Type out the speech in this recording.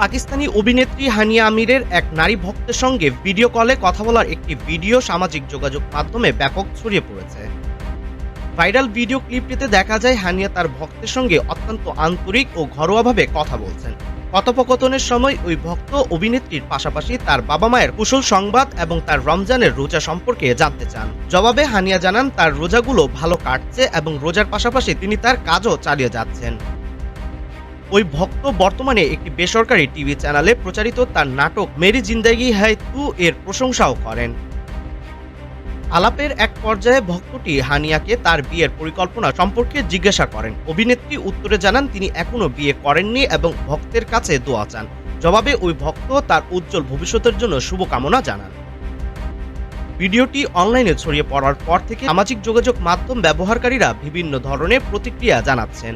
পাকিস্তানি অভিনেত্রী হানিয়া আমিরের এক নারী ভক্তের সঙ্গে ভিডিও কলে কথা বলার একটি ভিডিও সামাজিক যোগাযোগ মাধ্যমে ব্যাপক ছড়িয়ে পড়েছে। ভাইরাল ভিডিও ক্লিপটিতে দেখা যায় হানিয়া তার ভক্তের সঙ্গে অত্যন্ত আন্তরিক ও ঘরোয়াভাবে কথা বলছেন। কথোপকথনের সময় ওই ভক্ত অভিনেত্রীর পাশাপাশি তার বাবা মায়ের কুশল সংবাদ এবং তার রমজানের রোজা সম্পর্কে জানতে চান। জবাবে হানিয়া জানান তার রোজাগুলো ভালো কাটছে এবং রোজার পাশাপাশি তিনি তার কাজও চালিয়ে যাচ্ছেন। ওই ভক্ত বর্তমানে একটি বেসরকারি টিভি চ্যানেলে প্রচারিত তার নাটক মেরি জিন্দেগি হ্যায় তু এর প্রশংসাও করেন। আলাপের এক পর্যায়ে ভক্তটি হানিয়াকে তার বিয়ের পরিকল্পনা সম্পর্কে জিজ্ঞাসা করেন। অভিনেত্রী উত্তরে জানান তিনি এখনো বিয়ে করেননি এবং ভক্তের কাছে দোয়া চান। জবাবে ওই ভক্ত তার উজ্জ্বল ভবিষ্যতের জন্য শুভকামনা জানান। ভিডিওটি অনলাইনে ছড়িয়ে পড়ার পর থেকে সামাজিক যোগাযোগ মাধ্যম ব্যবহারকারীরা বিভিন্ন ধরনের প্রতিক্রিয়া জানাচ্ছেন।